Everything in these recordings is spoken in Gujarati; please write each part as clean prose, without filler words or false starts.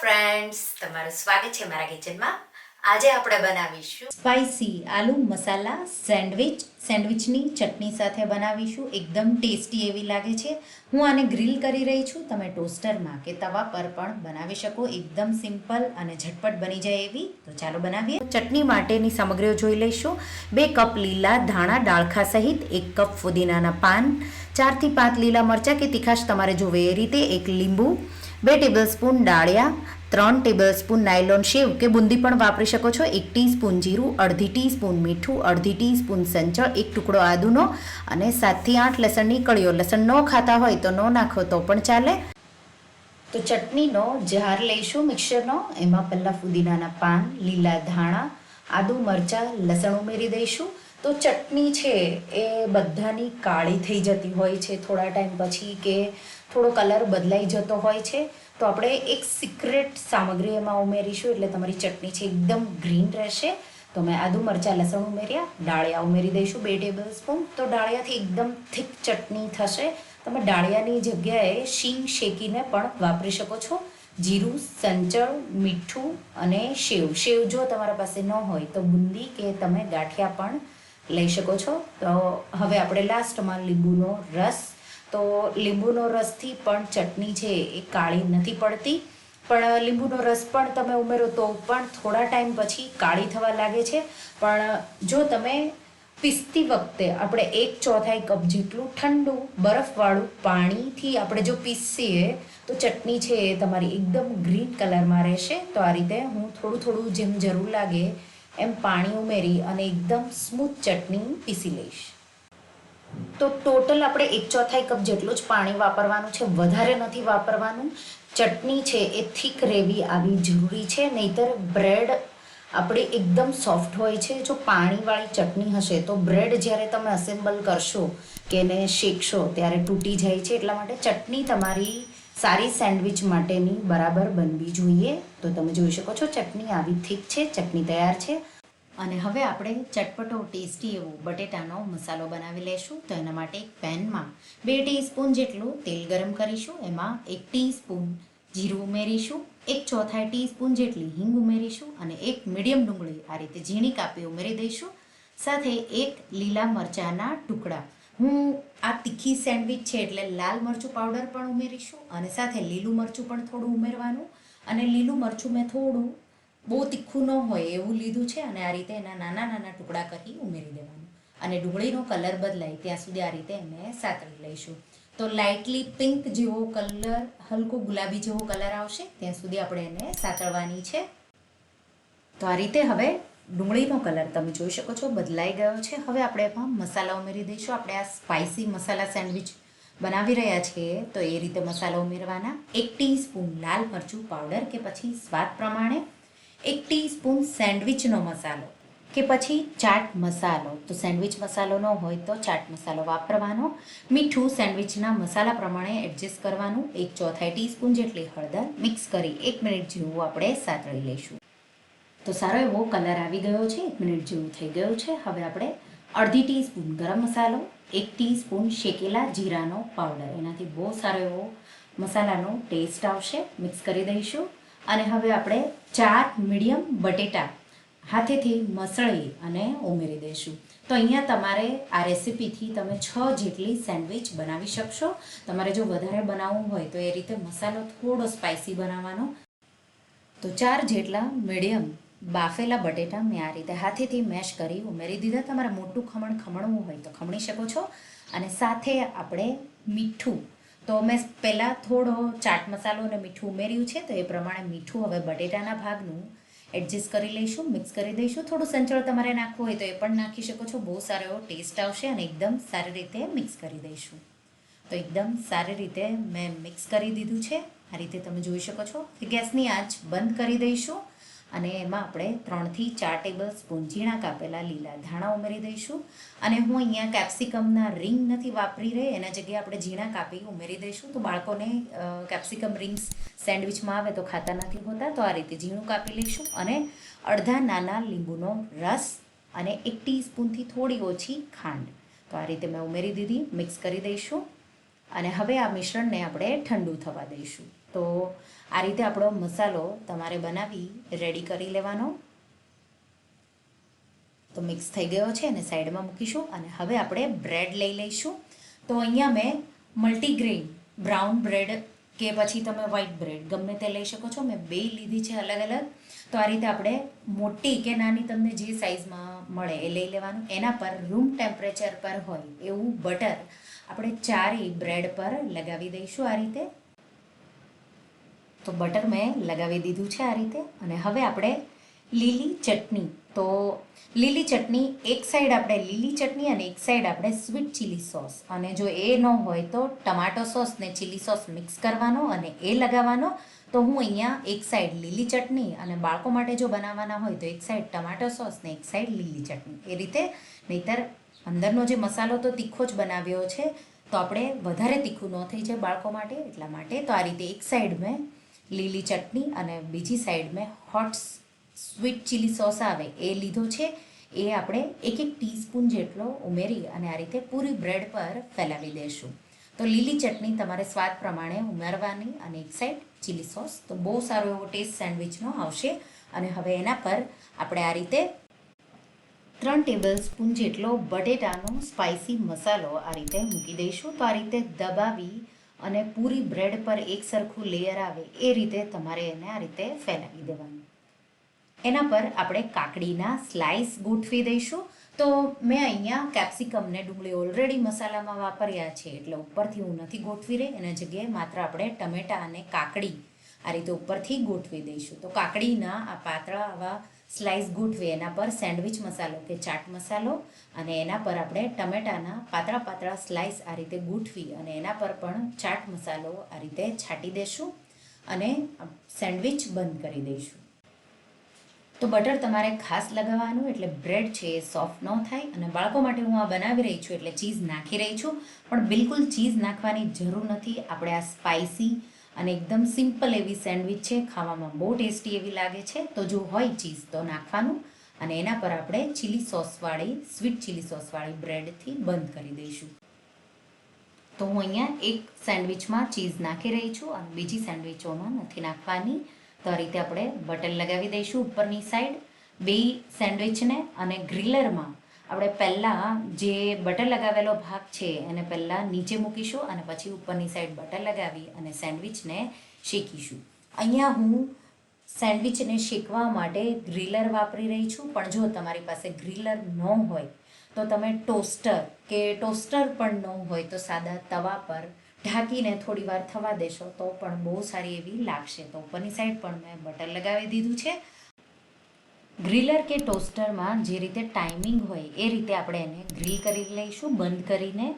ફ્રેન્ડ્સ, તમારું સ્વાગત છે મારા કિચનમાં. આજે આપણે બનાવીશું સ્પાઈસી આલુ મસાલા સેન્ડવિચની ચટણી સાથે બનાવીશું. એકદમ ટેસ્ટી એવી લાગે છે. હું આને ગ્રીલ કરી રહી છું. તમે ટોસ્ટરમાં કે તવા પર પણ બનાવી શકો. એકદમ સિમ્પલ અને ઝટપટ બની જાય એવી. તો ચાલો બનાવીએ. ચટણી માટેની સામગ્રીઓ જોઈ લઈશું. 2 કપ લીલા ધાણા ડાળખા સહિત, 1 કપ ફુદીનાના પાન, 4 થી 5 લીલા મરચાં કે તીખાશ તમારે જોવે એ રીતે, 1 લીંબુ, 2 ટેબલસ્પૂન ડાળિયા, 3 ટેબલસ્પૂન નાયલોન સેવ કે બુંદી પણ વાપરી શકો છો, 1 ટીસ્પૂન જીરું, અડધી ટીસ્પૂન મીઠું, અડધી ટીસ્પૂન સંચળ, 1 ટુકડો આદુનો અને 7 થી 8 લસણની કળીઓ. લસણ ન ખાતા હોય તો ન નાખો તો પણ ચાલે. તો ચટણીનો જાર લઈશું મિક્સરનો. એમાં પહેલાં ફુદીનાના પાન, લીલા ધાણા, આદુ, મરચાં, લસણ ઉમેરી દઈશું. તો ચટણી છે એ બધાની કાળી થઈ જતી હોય છે થોડા ટાઈમ પછી, કે થોડો કલર બદલાઈ જતો હોય છે. તો આપણે એક સિક્રેટ સામગ્રી એમાં ઉમેરીશું એટલે તમારી ચટણી છે એકદમ ગ્રીન રહેશે. તો મેં આદુ, મરચાં, લસણ ઉમેર્યા. ડાળિયા ઉમેરી દઈશું 2 ટેબલસ્પૂન. તો ડાળિયાથી એકદમ થીક ચટણી થશે. તમે ડાળિયાની જગ્યાએ શીંગ શેકીને પણ વાપરી શકો છો. જીરું, સંચળ, મીઠું અને સેવ જો તમારા પાસે ન હોય તો બુંદી કે તમે ગાંઠિયા પણ લઈ શકો છો. તો હવે આપણે લાસ્ટમાં લીંબુનો રસ. તો લીંબુનો રસથી પણ ચટણી છે એ કાળી નથી પડતી, પણ લીંબુનો રસ પણ તમે ઉમેરો તો પણ થોડા ટાઈમ પછી કાળી થવા લાગે છે. પણ જો તમે પીસતી વખતે આપણે 1/4 કપ જેટલું ઠંડુ બરફવાળું પાણીથી આપણે જો પીસીએ તો ચટણી છે એ તમારી એકદમ ગ્રીન કલરમાં રહેશે. તો આ રીતે હું થોડું જેમ જરૂર લાગે એમ પાણી ઉમેરી અને એકદમ સ્મૂથ ચટણી પીસી લઈશ. તો ટોટલ આપણે 1/4 કપ જેટલું જ પાણી વાપરવાનું છે, વધારે નથી વાપરવાનું. ચટણી છે એ થીક રહેવી આવી જરૂરી છે, નહીંતર બ્રેડ આપણી એકદમ સોફ્ટ હોય છે. જો પાણીવાળી ચટણી હશે તો બ્રેડ જ્યારે તમે અસેમ્બલ કરશો કે એને શેકશો ત્યારે તૂટી જાય છે. એટલા માટે ચટણી તમારી સારી સેન્ડવિચ માટેની બરાબર બનવી જોઈએ. તો તમે જોઈ શકો છો ચટણી આવી થીક છે. ચટણી તૈયાર છે. અને હવે આપણે ચટપટો ટેસ્ટી એવો બટેટાનો મસાલો બનાવી લઈશું. તો એના માટે એક પેનમાં 2 ટીસ્પૂન જેટલું તેલ ગરમ કરીશું. એમાં 1 ટીસ્પૂન જીરું ઉમેરીશું, 1/4 ટીસ્પૂન જેટલી હિંગ ઉમેરીશું અને 1 મીડિયમ ડુંગળી આ રીતે ઝીણી કાપી ઉમેરી દઈશું. સાથે 1 લીલા મરચાંના ટુકડા. હું આ તીખી સેન્ડવિચ છે એટલે લાલ મરચું પાવડર પણ ઉમેરીશું અને સાથે લીલું મરચું પણ થોડું ઉમેરવાનું. અને લીલું મરચું મેં થોડું બહુ તીખું ન હોય એવું લીધું છે અને આ રીતે એના નાના ટુકડા કરી ઉમેરી દેવાનું. અને ડુંગળીનો કલર બદલાય ત્યાં સુધી આ રીતે એને સાતળી લઈશું. તો લાઇટલી પિંક જેવો કલર, હલકો ગુલાબી જેવો કલર આવશે ત્યાં સુધી આપણે એને સાતળવાની છે. તો આ રીતે હવે ડુંગળીનો કલર તમે જોઈ શકો છો બદલાઈ ગયો છે. હવે આપણે એમાં મસાલા ઉમેરી દઈશું. આપણે આ સ્પાઇસી મસાલા સેન્ડવિચ બનાવી રહ્યા છીએ તો એ રીતે મસાલા ઉમેરવાના. 1 ટીસ્પૂન લાલ મરચું પાવડર કે પછી સ્વાદ પ્રમાણે, 1 ટીસ્પૂન સેન્ડવિચનો મસાલો કે પછી ચાટ મસાલો. તો સેન્ડવિચ મસાલો ન હોય તો ચાટ મસાલો વાપરવાનો. મીઠું સેન્ડવિચના મસાલા પ્રમાણે એડજસ્ટ કરવાનું. 1/4 ટીસ્પૂન જેટલી હળદર મિક્સ કરી 1 મિનિટ જેવું આપણે સાતળી લઈશું. તો સારો એવો કલર આવી ગયો છે, 1 મિનિટ જેવું થઈ ગયું છે. હવે આપણે અડધી ટીસ્પૂન ગરમ મસાલો, 1 ટીસ્પૂન શેકેલા જીરાનો પાવડર, એનાથી બહુ સારો એવો મસાલાનો ટેસ્ટ આવશે, મિક્સ કરી દઈશું. અને હવે આપણે 4 મીડિયમ બટેટા હાથેથી મસળી અને ઉમેરી દઈશું. તો અહીંયા તમારે આ રેસીપીથી તમે 6 જેટલી સેન્ડવિચ બનાવી શકશો. તમારે જો વધારે બનાવવું હોય તો એ રીતે મસાલો થોડો સ્પાઇસી બનાવવાનો. તો 4 જેટલા મીડિયમ બાફેલા બટેટા મેં આ રીતે હાથેથી મેશ કરી ઉમેરી દીધા. તમારે મોટું ખમણ ખમણવું હોય તો ખમણી શકો છો. અને સાથે આપણે મીઠું, તો મેં પહેલાં થોડો ચાટ મસાલો અને મીઠું ઉમેર્યું છે તો એ પ્રમાણે મીઠું હવે બટેટાના ભાગનું એડજસ્ટ કરી લઈશું, મિક્સ કરી દઈશું. થોડું સંચળ તમારે નાખવું હોય તો એ પણ નાખી શકો છો. બહુ સારો એવો ટેસ્ટ આવશે. અને એકદમ સારી રીતે મિક્સ કરી દઈશું. તો એકદમ સારી રીતે મેં મિક્સ કરી દીધું છે. આ રીતે તમે જોઈ શકો છો. ગેસની આંચ બંધ કરી દઈશું અને એમાં આપણે 3 થી 4 ટેબલસ્પૂન ઝીણા કાપેલા લીલા ધાણા ઉમેરી દઈશું. અને હું અહીંયા કેપ્સિકમના રિંગ નથી વાપરી રહી, એના જગ્યાએ આપણે ઝીણા કાપી ઉમેરી દઈશું. તો બાળકોને કેપ્સિકમ રિંગ્સ સેન્ડવિચમાં આવે તો ખાતા નથી હોતા, તો આ રીતે ઝીણું કાપી લઈશું. અને અડધા નાના લીંબુનો રસ અને 1 ટીસ્પૂનથી થોડી ઓછી ખાંડ, તો આ રીતે મેં ઉમેરી દીધી. મિક્સ કરી દઈશું અને હવે આ મિશ્રણને આપણે ઠંડુ થવા દઈશું. તો આ રીતે આપણો મસાલો તમારે બનાવી રેડી કરી લેવાનો. તો મિક્સ થઈ ગયો છે અને સાઈડમાં મૂકીશું. અને હવે આપણે બ્રેડ લઈ લઈશું. તો અહીંયા મેં મલ્ટીગ્રેન બ્રાઉન બ્રેડ કે પછી તમે વ્હાઈટ બ્રેડ ગમે તે લઈ શકો છો. મેં બે લીધી છે અલગ અલગ. તો આ રીતે આપણે મોટી કે નાની તમને જે સાઇઝમાં મળે એ લઈ લેવાનું. એના પર રૂમ ટેમ્પરેચર પર હોય એવું બટર આપણે ચારેય બ્રેડ પર લગાવી દઈશું આ રીતે. તો બટર મેં લગાવી દીધું છે આ રીતે. અને હવે આપણે લીલી ચટણી. તો લીલી ચટણી એક સાઈડ આપણે લીલી ચટણી અને એક સાઈડ આપણે સ્વીટ ચીલી સોસ. અને જો એ ન હોય તો ટમાટો સોસ ને ચીલી સોસ મિક્સ કરવાનો અને એ લગાવવાનો. તો હું અહીંયા એક સાઈડ લીલી ચટણી અને બાળકો માટે જો બનાવવાના હોય તો એક સાઈડ ટમાટો સોસ ને એક સાઈડ લીલી ચટણી એ રીતે. નહીંતર અંદરનો જે મસાલો તો તીખો જ બનાવ્યો છે તો આપણે વધારે તીખું ન થઈ જાય બાળકો માટે એટલા માટે. તો આ રીતે એક સાઈડ મેં લીલી ચટણી અને બીજી સાઈડ મેં હોટ સ્વીટ ચીલી સોસ આવે એ લીધો છે. એ આપણે એક ટીસ્પૂન જેટલો ઉમેરી અને આ રીતે પૂરી બ્રેડ પર ફેલાવી દઈશું. તો લીલી ચટણી તમારે સ્વાદ પ્રમાણે ઉમેરવાની અને એક સાઈડ ચીલી સોસ. તો બહુ સારો એવો ટેસ્ટ સેન્ડવિચનો આવશે. અને હવે એના પર આપણે આ રીતે 3 ટેબલસ્પૂન જેટલો બટેટાનો સ્પાઇસી મસાલો આ રીતે મૂકી દઈશું. તો આ રીતે દબાવી અને પૂરી બ્રેડ પર એક સરખું લેયર આવે એ રીતે તમારે એને આ રીતે ફેલાવી દેવાનું. એના પર આપણે કાકડીના સ્લાઇસ ગોઠવી દઈશું. તો મેં અહીંયા કેપ્સિકમ ને ડુંગળી ઓલરેડી મસાલામાં વાપર્યા છે એટલે ઉપરથી હું નથી ગોઠવી રહી. એના જગ્યાએ માત્ર આપણે ટમેટાં અને કાકડી આ રીતે ઉપરથી ગોઠવી દઈશું. તો કાકડીના આ પાતળા આવા સ્લાઇસ ગોઠવી એના પર સેન્ડવિચ મસાલો કે ચાટ મસાલો અને એના પર આપણે ટમેટાના પાતળા પાતળા સ્લાઇસ આ રીતે ગોઠવી અને એના પર પણ ચાટ મસાલો આ રીતે છાંટી દઈશું અને સેન્ડવિચ બંધ કરી દઈશું. તો બટર તમારે ખાસ લગાવવાનું એટલે બ્રેડ છે એ સોફ્ટ ન થાય. અને બાળકો માટે હું આ બનાવી રહી છું એટલે ચીઝ નાખી રહી છું, પણ બિલકુલ ચીઝ નાખવાની જરૂર નથી. આપણે આ સ્પાઇસી અને એકદમ સિમ્પલ એવી સેન્ડવિચ છે, ખાવામાં બહુ ટેસ્ટી એવી લાગે છે. તો જો હોય ચીઝ તો નાખવાનું અને એના પર આપણે ચીલી સોસવાળી સ્વીટ ચીલી સોસવાળી બ્રેડથી બંધ કરી દઈશું. તો હું અહીંયા એક સેન્ડવિચમાં ચીઝ નાખી રહી છું અને બીજી સેન્ડવિચોમાં નથી નાખવાની. તો આ રીતે આપણે બટર લગાવી દઈશું ઉપરની સાઈડ બે સેન્ડવિચને. અને ગ્રીલરમાં આપણે પહેલાં જે બટર લગાવેલો ભાગ છે એને પહેલાં નીચે મૂકીશું અને પછી ઉપરની સાઈડ બટર લગાવી અને સેન્ડવિચને શેકીશું. અહીંયા હું સેન્ડવિચને શેકવા માટે ગ્રીલર વાપરી રહી છું, પણ જો તમારી પાસે ગ્રીલર ન હોય તો તમે ટોસ્ટર પણ ન હોય તો સાદા તવા પર ઢાંકીને થોડી વાર થવા દેશો તો પણ બહુ સારી એવી લાગશે. તો ઉપરની સાઈડ પણ મેં બટર લગાવી દીધું છે. ગ્રીલર કે ટોસ્ટરમાં જે રીતે ટાઈમિંગ હોય એ રીતે આપણે એને ગ્રીલ કરી લઈશું બંધ કરીને.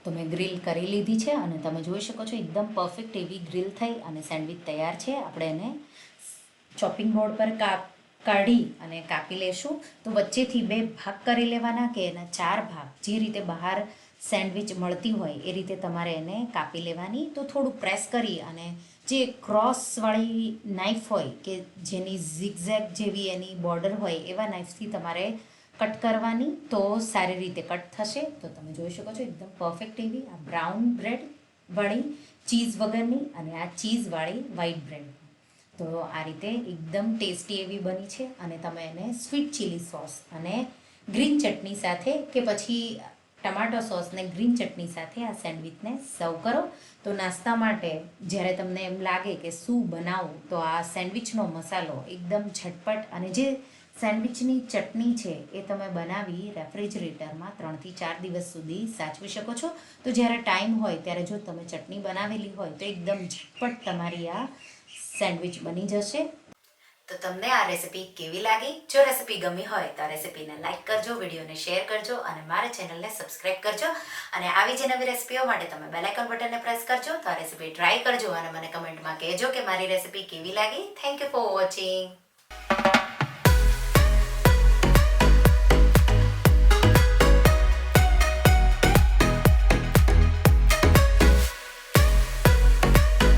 તો મેં ગ્રીલ કરી લીધી છે અને તમે જોઈ શકો છો એકદમ પરફેક્ટ એવી ગ્રીલ થઈ અને સેન્ડવિચ તૈયાર છે. આપણે એને ચોપિંગ બોર્ડ પર કાઢી અને કાપી લેશું. તો વચ્ચેથી 2 ભાગ કરી લેવાના કે એના 4 ભાગ જે રીતે બહાર સેન્ડવિચ મળતી હોય એ રીતે તમારે એને કાપી લેવાની. તો થોડું પ્રેસ કરી અને જે ક્રોસવાળી નાઈફ હોય કે જેની ઝિગઝેગ જેવી એની બોર્ડર હોય એવા નાઈફથી તમારે કટ કરવાની તો સારી રીતે કટ થશે. તો તમે જોઈ શકો છો એકદમ પરફેક્ટ એવી આ બ્રાઉન બ્રેડવાળી ચીઝ વગરની અને આ ચીઝવાળી વ્હાઈટ બ્રેડ. તો આ રીતે એકદમ ટેસ્ટી એવી બની છે. અને તમે એને સ્વીટ ચીલી સોસ અને ગ્રીન ચટણી સાથે કે પછી ટમાટો સોસ ને ગ્રીન ચટણી સાથે આ સેન્ડવિચને સર્વ કરો. તો નાસ્તા માટે જ્યારે તમને એમ લાગે કે શું બનાવું તો આ સેન્ડવિચનો મસાલો એકદમ ઝટપટ અને જે સેન્ડવિચની ચટણી છે એ તમે બનાવી રેફ્રિજરેટરમાં 3 થી 4 દિવસ સુધી સાચવી શકો છો. તો જ્યારે ટાઈમ હોય ત્યારે જો તમે ચટણી બનાવેલી હોય તો એકદમ ઝટપટ તમારી આ સેન્ડવિચ બની જશે. તો તમને આ રેસિપી કેવી લાગી? જો રેસિપી ગમી હોય તો આ રેસિપીને લાઈક કરજો, વિડીયોને શેર કરજો અને મારા ચેનલને સબસ્ક્રાઈબ કરજો. અને આવી જ નવી રેસિપીઓ માટે તમે બેલ આઇકન બટનને પ્રેસ કરજો. તો આ રેસિપી ટ્રાય કરજો અને મને કમેન્ટમાં કહેજો કે મારી રેસિપી કેવી લાગી. Thank you for watching.